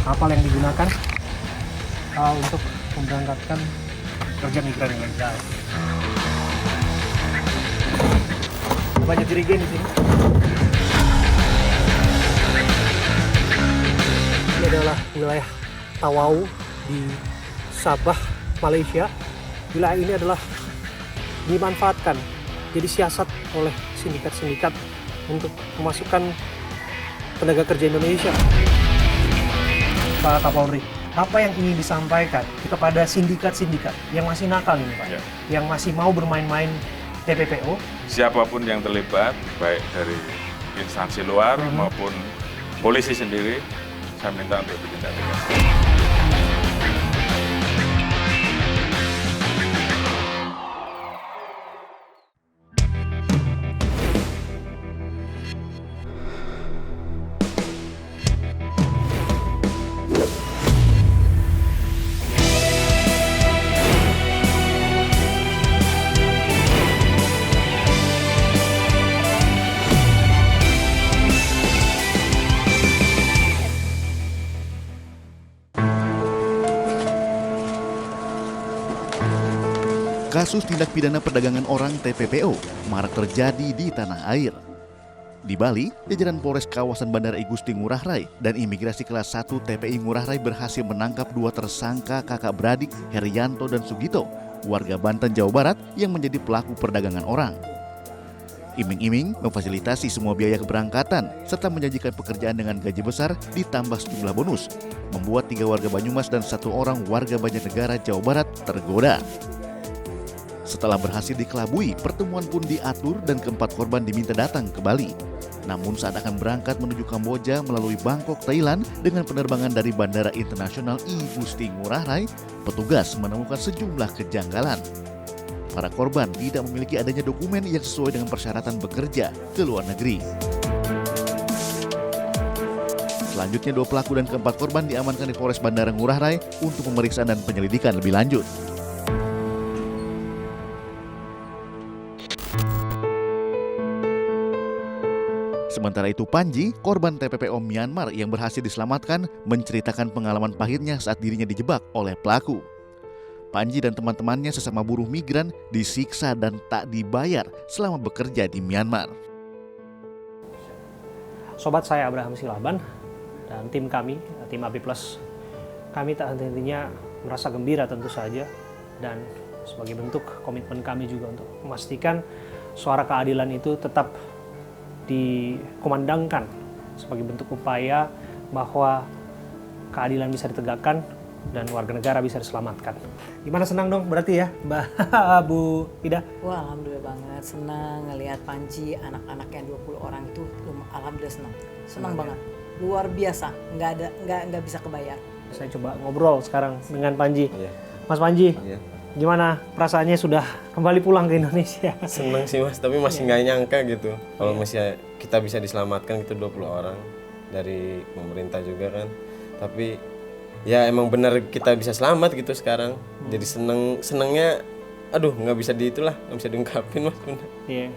kapal yang digunakan untuk memberangkatkan pekerja migran ilegal. Banyak jerigen di sini. Ini adalah wilayah Tawau di Sabah, Malaysia. Wilayah ini adalah dimanfaatkan jadi siasat oleh sindikat-sindikat untuk memasukkan tenaga kerja Indonesia. Pak Kapolri, apa yang ingin disampaikan kepada sindikat-sindikat yang masih nakal ini, Pak? Ya. Yang masih mau bermain-main TPPO? Siapapun yang terlibat, baik dari instansi luar maupun polisi sendiri, saya minta untuk bertindak tegas. Kasus tindak pidana perdagangan orang TPPO marak terjadi di tanah air. Di Bali, jajaran Polres kawasan Bandara I Gusti Ngurah Rai dan Imigrasi Kelas 1 TPI Ngurah Rai berhasil menangkap 2 tersangka kakak beradik Herianto dan Sugito, warga Banten, Jawa Barat yang menjadi pelaku perdagangan orang. Iming-iming memfasilitasi semua biaya keberangkatan serta menjanjikan pekerjaan dengan gaji besar ditambah sejumlah bonus, membuat 3 warga Banyumas dan 1 orang warga Banjarnegara, Jawa Barat tergoda. Setelah berhasil dikelabui, pertemuan pun diatur dan keempat korban diminta datang ke Bali. Namun saat akan berangkat menuju Kamboja melalui Bangkok, Thailand dengan penerbangan dari Bandara Internasional I Gusti Ngurah Rai, petugas menemukan sejumlah kejanggalan. Para korban tidak memiliki adanya dokumen yang sesuai dengan persyaratan bekerja ke luar negeri. Selanjutnya 2 pelaku dan keempat korban diamankan di Polres Bandara Ngurah Rai untuk pemeriksaan dan penyelidikan lebih lanjut. Sementara itu Panji, korban TPPO Myanmar yang berhasil diselamatkan, menceritakan pengalaman pahitnya saat dirinya dijebak oleh pelaku. Panji dan teman-temannya sesama buruh migran disiksa dan tak dibayar selama bekerja di Myanmar. Sobat saya Abraham Silaban dan tim kami, tim AB+, kami tak henti-hentinya merasa gembira tentu saja, dan sebagai bentuk komitmen kami juga untuk memastikan suara keadilan itu tetap dikumandangkan sebagai bentuk upaya bahwa keadilan bisa ditegakkan dan warga negara bisa diselamatkan. Gimana, senang dong berarti ya, Mbak Bu Ida? Wah, alhamdulillah banget, senang ngelihat Panji, anak-anaknya 20 orang itu, alhamdulillah senang banget, luar biasa, nggak bisa kebayar. Saya coba ngobrol sekarang dengan Panji. Iya. Mas Panji, Iya. gimana perasaannya sudah kembali pulang ke Indonesia? Seneng sih Mas, tapi masih nggak nyangka gitu. Kalau masih kita bisa diselamatkan gitu 20 orang dari pemerintah juga kan. Tapi ya emang benar kita bisa selamat gitu sekarang. Jadi senengnya, aduh nggak bisa nggak bisa diungkapin Mas. Bener. Iya.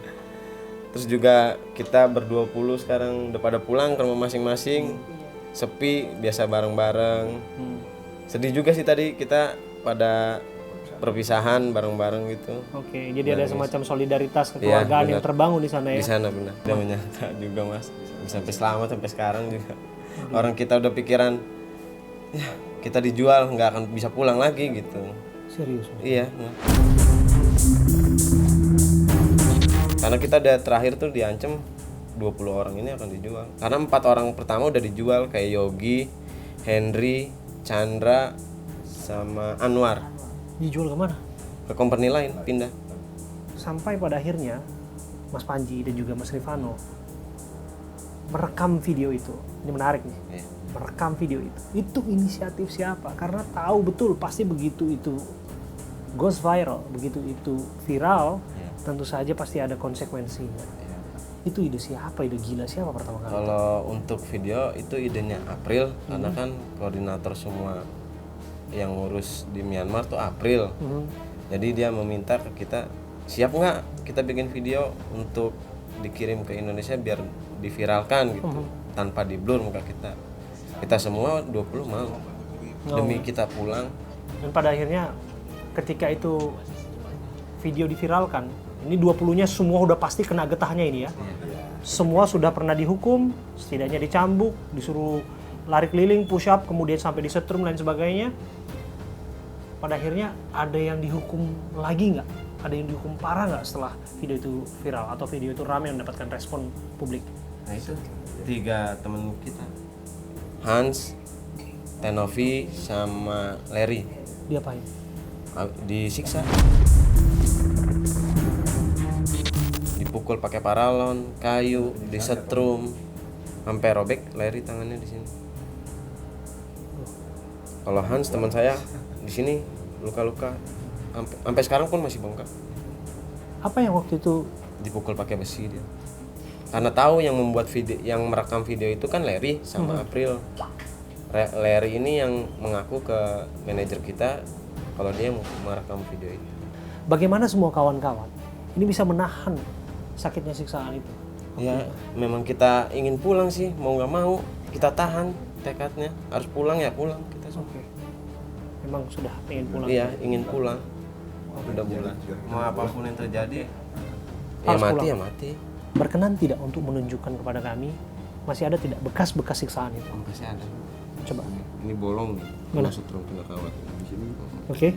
Terus juga kita ber-20 sekarang udah pada pulang ke rumah masing-masing. Sepi, biasa bareng-bareng. Sedih juga sih tadi kita pada perpisahan bareng-bareng gitu. Oke, jadi ada semacam solidaritas kekeluargaan yang terbangun di sana ya? Di sana benar. Tidak menyangka juga Mas, sampai selamat sampai sekarang juga. Orang kita udah pikiran, ya kita dijual nggak akan bisa pulang lagi gitu. Serius? Mas? Iya. Karena kita udah terakhir tuh diancam 20 orang ini akan dijual. Karena 4 orang pertama udah dijual kayak Yogi, Henry, Chandra, sama Anwar. Dijual kemana? Ke company lain, pindah. Sampai pada akhirnya Mas Panji dan juga Mas Rifano merekam video itu. Ini menarik nih. Iya. Merekam video itu. Itu inisiatif siapa? Karena tahu betul pasti begitu itu goes viral, begitu itu viral, tentu saja pasti ada konsekuensinya. Itu ide siapa? Ide gila siapa pertama kali? Kalau untuk video itu idenya April, karena kan koordinator semua yang ngurus di Myanmar tuh April. Jadi dia meminta ke kita, siap nggak kita bikin video untuk dikirim ke Indonesia biar diviralkan gitu, tanpa di blur muka kita. Kita semua 20 mau. Demi kita pulang. Dan pada akhirnya ketika itu video diviralkan, ini 20-nya semua udah pasti kena getahnya ini ya. Semua sudah pernah dihukum, setidaknya dicambuk, disuruh lari keliling, push up, kemudian sampai disetrum dan sebagainya. Pada akhirnya ada yang dihukum lagi nggak? Ada yang dihukum parah nggak setelah video itu viral atau video itu ramai mendapatkan respon publik? Nah itu 3 teman kita, Hans, Tenovi, sama Larry. Diapain? Disiksa, dipukul pakai paralon, kayu, disetrum, sampai robek Larry tangannya di sini. Kalau Hans teman saya di sini luka-luka, sampai sekarang pun masih bengkak. Apa yang waktu itu Dipukul pakai besi dia. Karena tahu yang membuat video, yang merekam video itu kan Larry sama April. Larry ini yang mengaku ke manajer kita kalau dia merekam video itu. bagaimana semua kawan-kawan ini bisa menahan sakitnya siksaan itu? Ya, memang kita ingin pulang sih, mau nggak mau kita tahan tekadnya, harus pulang ya pulang kita semua. Oke. Memang sudah ingin pulang. Iya, ingin pulang. Udah bulan. Mau apapun yang terjadi, ya Harus mati pulang. ya mati. Berkenan tidak untuk menunjukkan kepada kami masih ada tidak bekas-bekas siksaan itu? Masih ada. Coba. Ini bolong nih. Mana? Setrum kena kawat. Di sini. Oke.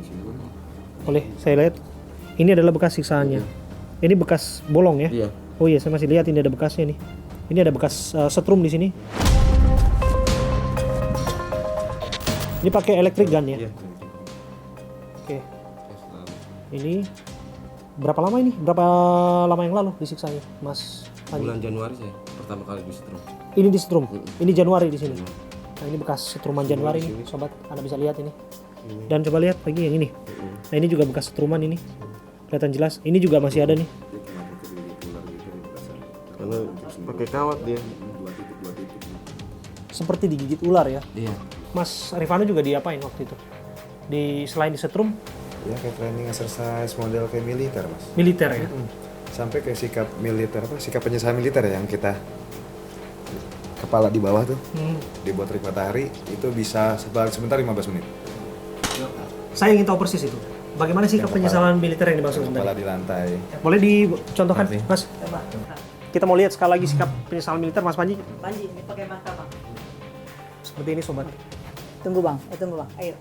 Boleh saya lihat. Ini adalah bekas siksaannya. Ini bekas bolong ya? Iya. Oh iya, saya masih lihat ini ada bekasnya nih. Ini ada bekas setrum di sini. Ini pakai electric gun ya? Iya. Oke. Ini berapa lama ini? Berapa lama yang lalu disiksanya, Mas Panji? Bulan Januari saya pertama kali di setrum. Ini di setrum. Ini Januari di sini. Nah, ini bekas setruman Januari nih, sobat. Anda bisa lihat ini. Dan coba lihat lagi yang ini. Nah, ini juga bekas setruman ini. Kelihatan jelas. Ini juga masih ada nih. Karena pakai kawat dia. Seperti digigit ular ya. Iya. Mas Rifano juga diapain waktu itu? Selain di setrum, Ya kayak training exercise model kayak militer mas. militer ya. Sampai kayak sikap militer apa? Sikap penyesalan militer ya, yang kita kepala di bawah tuh dibuat terik matahari itu bisa sebentar 15 menit. Saya ingin tahu persis itu. Bagaimana sih penyesalan militer yang dimaksud Kepala tadi? di lantai. Boleh dicontohkan, Mas? Kita mau lihat sekali lagi sikap penyesalan militer, Mas Panji. Panji, ini pakai mata bang. Seperti ini, sobat. Tunggu bang, tunggu bang. Ayo.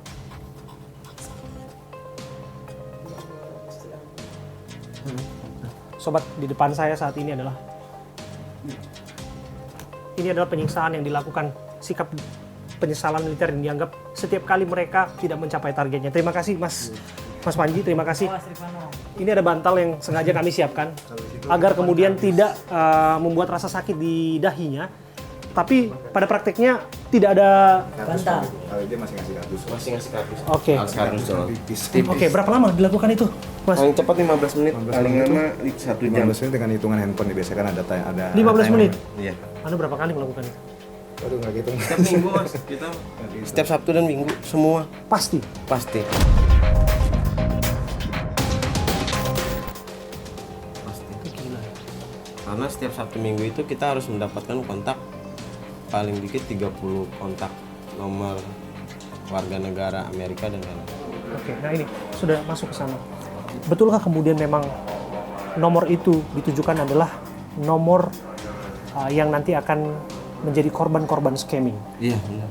Sobat, di depan saya saat ini adalah penyiksaan yang dilakukan, sikap penyesalan militer yang dianggap setiap kali mereka tidak mencapai targetnya. Terima kasih Mas Panji, terima kasih. Mas Rifano. Ini ada bantal yang sengaja kami siapkan agar kemudian tidak membuat rasa sakit di dahinya. Tapi pada prakteknya tidak ada. Bantal. Kalau dia masih ngasih kardus. Masih ngasih kardus. Oke. Harus kardus dong. Tipis. Oke, berapa lama dilakukan itu, Mas? Paling cepat 15 menit, 15 paling menit lama 1 jam. 15 menit dengan hitungan handphone nih, biasanya kan ada 15 menit. Iya. Anda berapa kali melakukan itu? Waduh nggak gitu. Setiap minggu mas, kita setiap Sabtu dan Minggu semua Pasti. pasti. Gila. Karena setiap Sabtu Minggu itu kita harus mendapatkan kontak paling dikit 30 kontak nomor warga negara Amerika dan Kanada. Oke, nah ini sudah masuk ke sana. Betulkah kemudian memang nomor itu ditujukan adalah nomor yang nanti akan menjadi korban-korban scamming? Iya benar.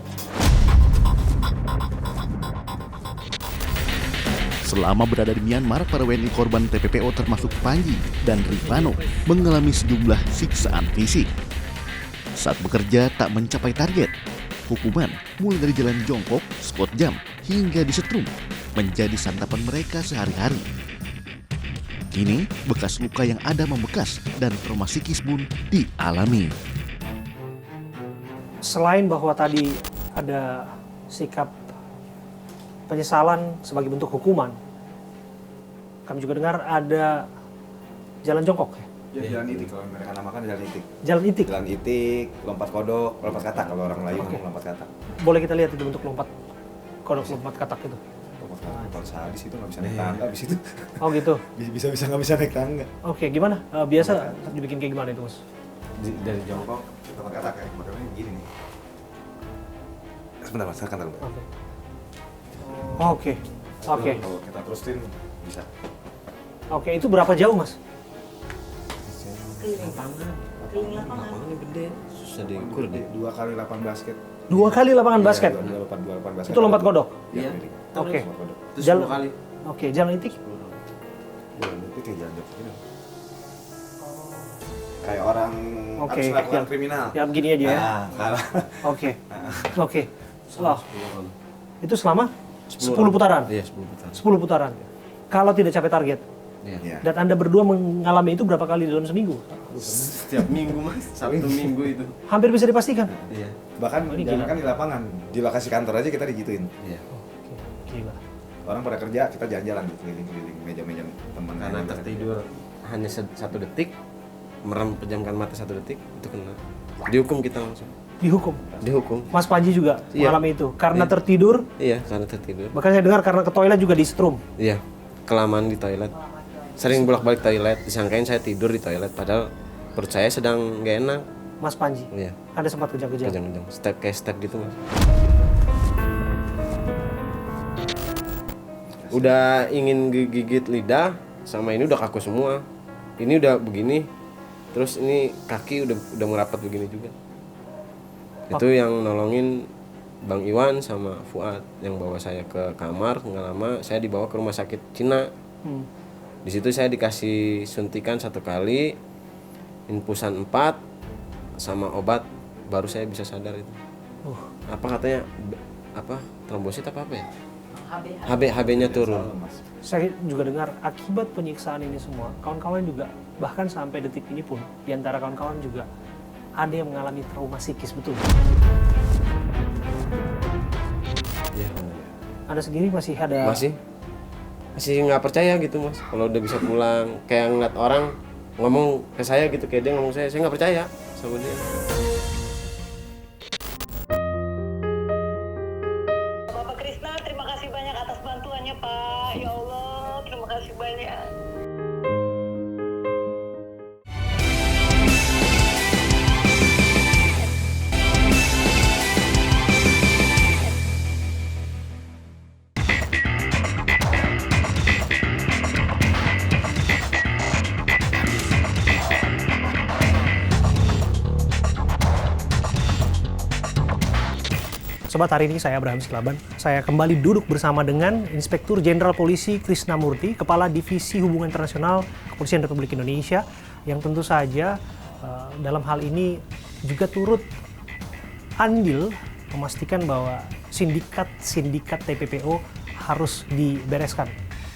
Selama berada di Myanmar, para WNI korban TPPO termasuk Panji dan Rifano mengalami sejumlah siksaan fisik. Saat bekerja tak mencapai target, hukuman mulai dari jalan jongkok, squat jam, hingga disetrum menjadi santapan mereka sehari-hari. Kini, bekas luka yang ada membekas dan trauma psikis pun dialami. Selain bahwa tadi ada sikap penyesalan sebagai bentuk hukuman, kami juga dengar ada jalan jongkok ya? Jalan itik, kalau mereka namakan jalan itik. Jalan itik. Jalan itik, lompat kodok, lompat katak kalau orang Melayu ngomong lompat katak. Boleh kita lihat itu bentuk lompat kodok, lompat katak itu? Lompat katak, lompat sadis itu nggak bisa naik tangga abis itu. Oh gitu. Bisa nggak bisa naik tangga. Oke, gimana? Biasa dibikin kayak gimana itu, Mas? Dari jongkok Lompat katak ya, makanya begini nih. sebentar mas, saya dulu. Oke. Oke. Kalau kita terusin bisa. Oke, itu berapa jauh, Mas? Keliling lapangan. Ini gede, susah diukur deh. 2 kali 8 basket. 2 kali lapangan basket. Iya, 2 basket. Itu lompat kodok. Iya. Oke. Lompat kodok. Itu Jalan- 10 kali. Oke, jalan itik. Itu kayak jalan jauh gini. Kayak orang Oke, habis melakukan yang- kriminal. Ya begini aja ya. Nah, Oke. Oke. Wah, itu selama 10 putaran. Iya, 10 putaran. 10 putaran. Kalau tidak capai target. Iya. Iya. Dan Anda berdua mengalami itu berapa kali dalam seminggu? Setiap minggu mas, Sabtu minggu itu. Hampir bisa dipastikan. Iya. Bahkan Ini jangan gila. kan di lapangan, di lokasi kantor aja kita digituin. Iya. Gila. Orang pada kerja, kita jalan-jalan gitu, keliling-keliling meja-meja teman. Karena tertidur hanya 1 detik, merem pejamkan mata 1 detik, itu kena. Dihukum kita langsung. Dihukum. Dihukum. Mas Panji juga Iya. mengalami itu. Karena Iya. tertidur, Iya, karena tertidur. bahkan saya dengar karena ke toilet juga di setrum. Iya, kelamaan di toilet. Sering bolak-balik toilet, disangkain saya tidur di toilet, padahal perut saya sedang nggak enak. Mas Panji, Iya, Anda sempat kejang-kejang. kejang-kejang. Step gitu mas. Udah ingin gigit lidah, sama ini udah kaku semua. Ini udah begini, terus ini kaki udah merapat begini juga. Itu yang nolongin Bang Iwan sama Fuad yang bawa saya ke kamar. Nggak lama saya dibawa ke rumah sakit Cina. Di situ saya dikasih suntikan 1 kali, infusan 4 sama obat, baru saya bisa sadar itu. Apa katanya? Trombosit apa ya? HB-nya turun. Saya juga dengar akibat penyiksaan ini semua, kawan-kawan juga bahkan sampai detik ini pun di antara kawan-kawan juga ada yang mengalami trauma psikis, betul? Iya. Anda sendiri masih ada? Masih nggak percaya gitu mas. Kalau udah bisa pulang, kayak ngeliat orang ngomong ke saya gitu, kayak dia ngomong saya nggak percaya sama dia. Bapak Krisna, terima kasih banyak atas bantuannya Pak. Ya Allah, terima kasih banyak. Sobat, hari ini saya Abraham Silaban. Saya kembali duduk bersama dengan Inspektur Jenderal Polisi Krisna Murty, Kepala Divisi Hubungan Internasional Kepolisian Republik Indonesia, yang tentu saja dalam hal ini juga turut andil memastikan bahwa sindikat TPPO harus dibereskan.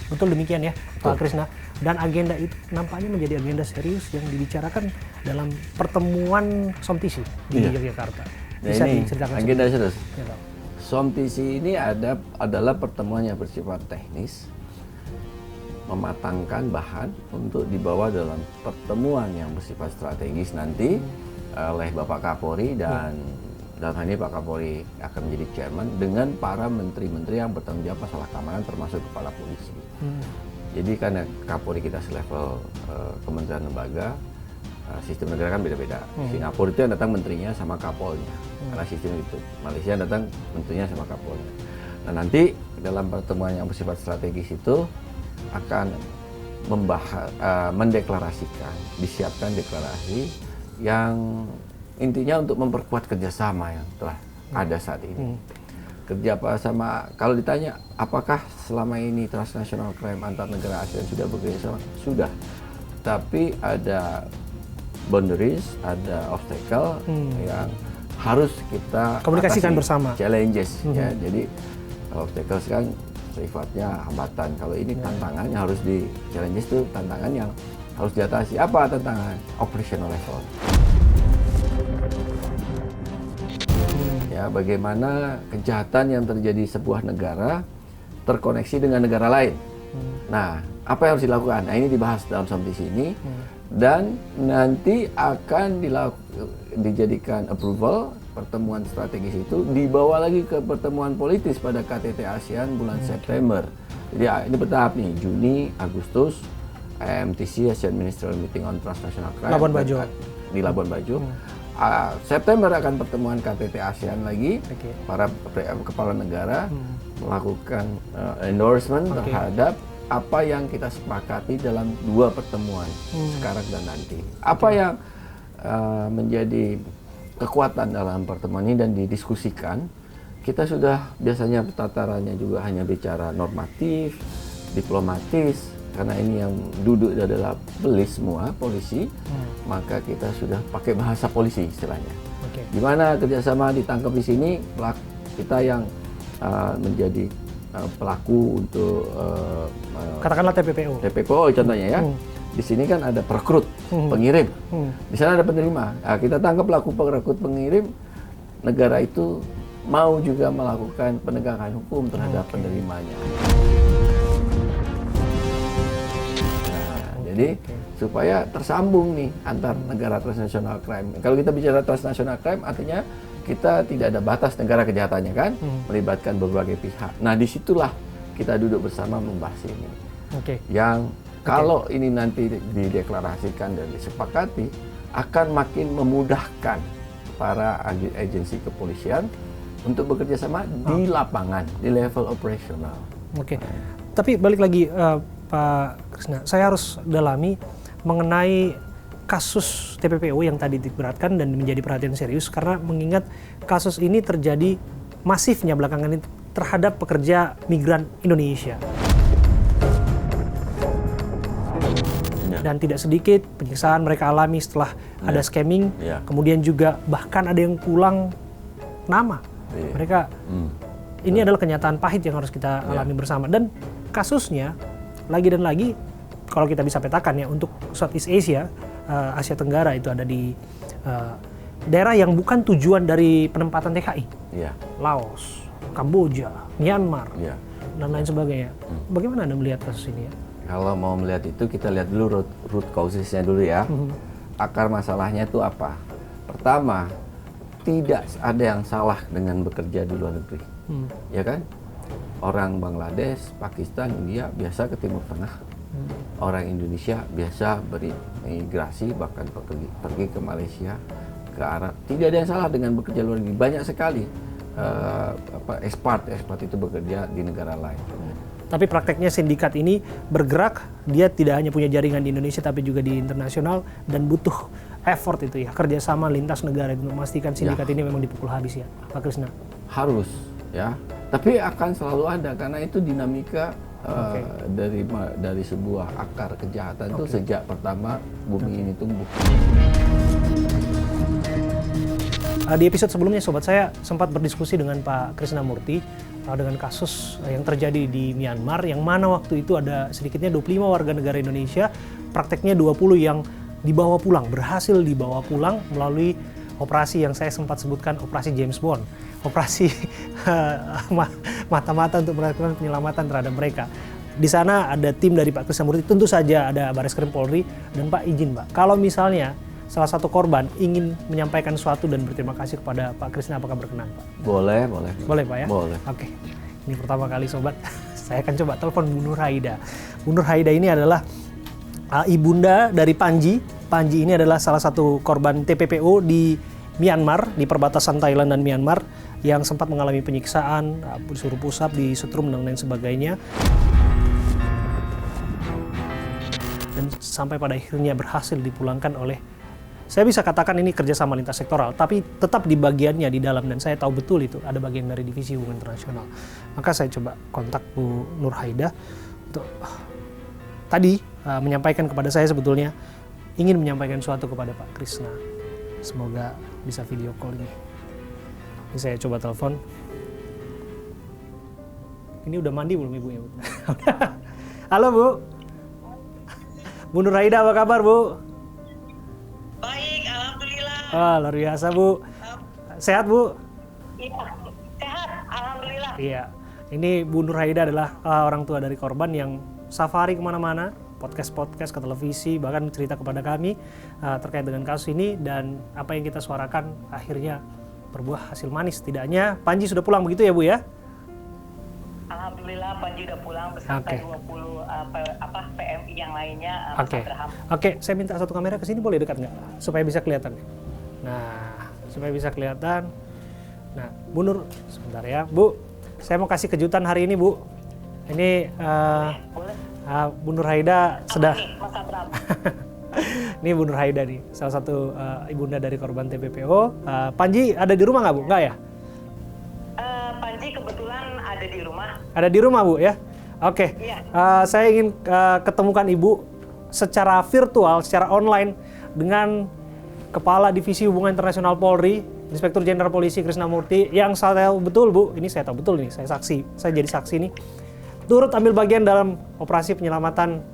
Betul demikian ya, Pak Krisna? Dan agenda itu nampaknya menjadi agenda serius yang dibicarakan dalam pertemuan SOMTISI di Yogyakarta. Bisa ini diceritakan agenda sedikit? serius. Ya, Pak. SOMTISI ini adalah pertemuan yang bersifat teknis, mematangkan bahan untuk dibawa dalam pertemuan yang bersifat strategis nanti oleh Bapak Kapolri dan dalam hal ini Pak Kapolri akan menjadi chairman dengan para menteri-menteri yang bertanggung jawab masalah keamanan termasuk kepala polisi. Jadi karena Kapolri kita selevel kementerian lembaga, sistem negara kan beda-beda. Singapura itu yang datang menterinya sama kapolnya, karena sistem itu. Malaysia yang datang menterinya sama kapolnya. Nah nanti dalam pertemuan yang bersifat strategis itu akan mendeklarasikan, disiapkan deklarasi yang intinya untuk memperkuat kerjasama yang telah ada saat ini. Kerjasama, kalau ditanya apakah selama ini transnational crime antar negara ASEAN sudah bekerjasama? Sudah. Tapi ada boundaries, ada obstacle yang harus kita Komunikasikan atasi. bersama. Challenges ya. Jadi obstacles kan sifatnya hambatan. Kalau ini tantangan yang harus di challenges itu tantangan yang harus diatasi. Apa tantangan? Operational level. Ya, bagaimana kejahatan yang terjadi di sebuah negara terkoneksi dengan negara lain. Nah, apa yang harus dilakukan? Nah, ini dibahas dalam SOMTISI ini. Dan nanti akan dijadikan approval pertemuan strategis itu dibawa lagi ke pertemuan politis pada KTT ASEAN bulan September. Jadi ini bertahap nih, Juni, Agustus, AMTC, ASEAN Ministerial Meeting on Transnational Crime Labuan Bajo. di Labuan Bajo. September akan pertemuan KTT ASEAN lagi, Oke. para kepala negara melakukan endorsement terhadap apa yang kita sepakati dalam 2 pertemuan sekarang dan nanti. Apa yang menjadi kekuatan dalam pertemuan ini dan didiskusikan, kita sudah biasanya tatarannya juga hanya bicara normatif, diplomatis, karena ini yang duduk adalah belis semua, polisi, maka kita sudah pakai bahasa polisi istilahnya. Oke. Gimana kerjasama ditangkap di sini, kita yang menjadi pelaku untuk Katakanlah TPPO. TPPO contohnya ya. Di sini kan ada perekrut, pengirim. Di sana ada penerima. Nah, kita tangkap pelaku perekrut, pengirim, negara itu mau juga melakukan penegakan hukum terhadap penerimanya. Jadi supaya tersambung nih antar negara transnational crime. Kalau kita bicara transnational crime artinya kita tidak ada batas negara kejahatannya kan, melibatkan berbagai pihak. Nah disitulah kita duduk bersama membahas ini. Yang kalau ini nanti dideklarasikan dan disepakati akan makin memudahkan para agensi kepolisian untuk bekerja sama di lapangan, di level operasional. Tapi balik lagi Pak Krisna, saya harus dalami mengenai kasus TPPO yang tadi diberatkan dan menjadi perhatian serius karena mengingat kasus ini terjadi masifnya belakangan ini terhadap pekerja migran Indonesia. Dan tidak sedikit penyiksaan mereka alami setelah ada scamming, kemudian juga bahkan ada yang pulang nama. Mereka ini adalah kenyataan pahit yang harus kita alami bersama dan kasusnya lagi dan lagi kalau kita bisa petakan ya untuk Southeast Asia, Asia Tenggara itu ada di daerah yang bukan tujuan dari penempatan TKI, Laos, Kamboja, Myanmar, dan lain sebagainya. Bagaimana Anda melihat kasus ini ya? Kalau mau melihat itu kita lihat dulu root causesnya dulu ya. Akar masalahnya itu apa? Pertama, tidak ada yang salah dengan bekerja di luar negeri, ya kan? Orang Bangladesh, Pakistan, India biasa ke Timur Tengah. Orang Indonesia biasa berimigrasi bahkan pergi ke Malaysia, ke Arab. Tidak ada yang salah dengan bekerja luar negeri. Banyak sekali expat itu bekerja di negara lain. Tapi prakteknya sindikat ini bergerak, dia tidak hanya punya jaringan di Indonesia tapi juga di internasional dan butuh effort itu ya, kerjasama lintas negara untuk memastikan sindikat ini memang dipukul habis ya, Pak Krisna. Harus ya, tapi akan selalu ada karena itu dinamika dari sebuah akar kejahatan itu sejak pertama bumi ini tumbuh. Di episode sebelumnya Sobat saya sempat berdiskusi dengan Pak Krisna Murty dengan kasus yang terjadi di Myanmar yang mana waktu itu ada sedikitnya 25 warga negara Indonesia, prakteknya 20 yang dibawa pulang, berhasil dibawa pulang melalui operasi yang saya sempat sebutkan operasi James Bond, operasi mata-mata untuk melakukan penyelamatan terhadap mereka. Di sana ada tim dari Pak Krisna Murty, tentu saja ada Bareskrim Polri dan Pak izin Pak, kalau misalnya salah satu korban ingin menyampaikan sesuatu dan berterima kasih kepada Pak Krisna, apakah berkenan Pak? Boleh. Boleh Pak ya? Boleh. Oke, ini pertama kali Sobat, saya akan coba telepon Bu Nur Haida. Bu Nur Haida ini adalah ibunda dari Panji. Panji ini adalah salah satu korban TPPO di Myanmar, di perbatasan Thailand dan Myanmar, yang sempat mengalami penyiksaan, disuruh pusap, disetrum dan lain sebagainya. Dan sampai pada akhirnya berhasil dipulangkan oleh, saya bisa katakan ini kerjasama lintas sektoral, tapi tetap di bagiannya di dalam, dan saya tahu betul itu ada bagian dari Divisi Hubungan Internasional. Maka saya coba kontak Bu Nur Haida untuk tadi menyampaikan kepada saya sebetulnya ingin menyampaikan sesuatu kepada Pak Krisna. Semoga bisa video call ini. Ini saya coba telepon. Ini udah mandi belum Ibu ya? Bu? Halo Bu. Bu Nur Haida, apa kabar Bu? Baik, alhamdulillah. Luar biasa Bu. Sehat Bu? Iya, sehat, alhamdulillah. Iya. Ini Bu Nur Haida adalah orang tua dari korban yang safari kemana-mana, podcast ke televisi, bahkan cerita kepada kami terkait dengan kasus ini, dan apa yang kita suarakan akhirnya berbuah hasil manis. Setidaknya Panji sudah pulang begitu ya Bu ya? Alhamdulillah Panji udah pulang beserta 20 PMI yang lainnya. Oke, saya minta satu kamera ke sini boleh dekat nggak? Supaya bisa kelihatan. Nah, supaya bisa kelihatan. Nah, Bu Nur, sebentar ya, Bu. Saya mau kasih kejutan hari ini, Bu. Ini Bu Nur Haida sudah. Mas Abram. Ini Bu Nur Haida nih, salah satu ibunda dari korban TPPO. Panji ada di rumah nggak, Bu? Nggak ya? Panji kebetulan ada di rumah. Ada di rumah, Bu ya? Oke. Iya. Saya ingin ketemukan Ibu secara virtual, secara online dengan Kepala Divisi Hubungan Internasional Polri, Inspektur Jenderal Polisi Krisnamurti, yang saya tahu betul, Bu, ini saya tahu betul nih, saya jadi saksi nih, turut ambil bagian dalam operasi penyelamatan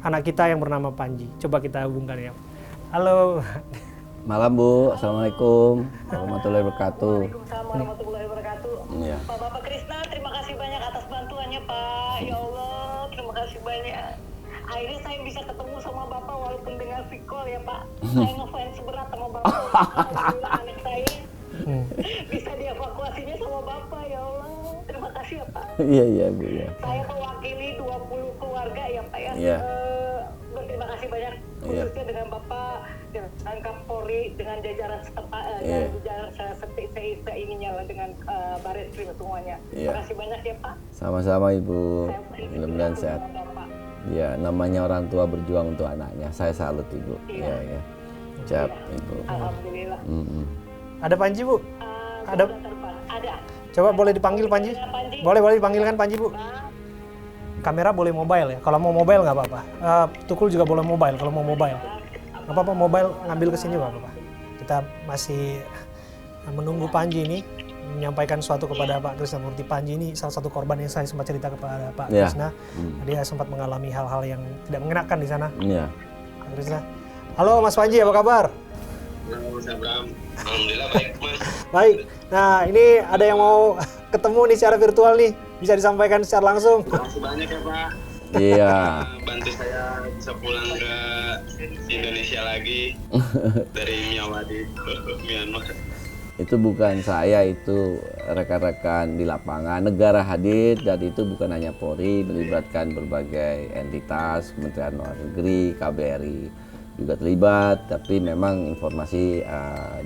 anak kita yang bernama Panji. Coba kita hubungkan ya. Halo. Malam Bu, Assalamualaikum warahmatullahi wabarakatuh. Waalaikumsalam warahmatullahi wabarakatuh. Iya. Pak Bapak Krisna, terima kasih banyak atas bantuannya Pak. Ya Allah, terima kasih banyak. Akhirnya saya bisa ketemu sama Bapak walaupun dengan video call ya Pak. Saya ngefans berat sama Bapak. Alhamdulillah anak saya bisa dievakuasinya sama Bapak. Ya Allah, terima kasih ya Pak. Iya Bu ya. Saya mewakili 20 keluarga ya Pak ya. Iya. Berterima kasih banyak Iya. khususnya dengan Bapak, dengan Kapolri, dengan jajaran setempat, Iya. jajaran seininya lah dengan Barreskrim semuanya. Iya. Terima kasih banyak ya Pak. Sama-sama Ibu. Saya berikan Mudah-mudahan sama sehat. Bapak. Ya, namanya orang tua berjuang untuk anaknya. Saya salut Ibu. Iya. Ya. Siap Ibu. Alhamdulillah. Mm-mm. Ada Panji, Bu? Ada. Ada. Coba boleh dipanggil Panji? Boleh dipanggilkan Panji, Bu? Kamera boleh mobile ya. Kalau mau mobile nggak apa-apa. Tukul juga boleh mobile kalau mau mobile. Nggak apa-apa mobile ngambil ke sini nggak apa-apa. Kita masih menunggu Panji ini menyampaikan sesuatu kepada Pak Krisnamurti. Panji ini salah satu korban yang saya sempat cerita kepada Pak Ya. Krisna. Dia sempat mengalami hal-hal yang tidak mengenakan di sana. Iya. Pak Krisna. Halo Mas Panji, apa kabar? Halo Mas Abram, alhamdulillah baik Mas. Baik. Nah ini ada yang mau ketemu nih secara virtual nih. Bisa disampaikan secara langsung. Terima kasih banyak ya Pak. Iya. Bantu saya bisa pulang ke Indonesia lagi dari Miyawadi, Myanmar. Itu bukan saya, itu rekan-rekan di lapangan. Negara hadir dan itu bukan hanya Polri, melibatkan berbagai entitas, Kementerian Luar Negeri, KBRI juga terlibat. Tapi memang informasi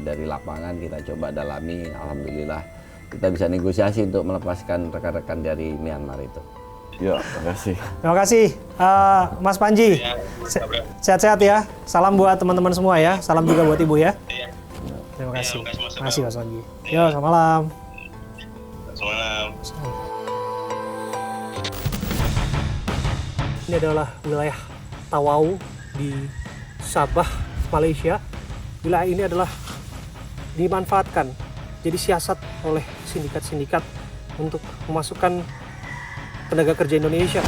dari lapangan kita coba dalami. Alhamdulillah kita bisa negosiasi untuk melepaskan rekan-rekan dari Myanmar itu. Ya, terima kasih. Terima kasih Mas Panji. Sehat-sehat ya. Salam buat teman-teman semua ya. Salam juga buat Ibu ya. Terima kasih. Terima kasih Mas Panji. Yo, selamat malam. Selamat malam. Ini adalah wilayah Tawau di Sabah, Malaysia. Wilayah ini adalah dimanfaatkan jadi siasat oleh sindikat-sindikat untuk memasukkan tenaga kerja Indonesia.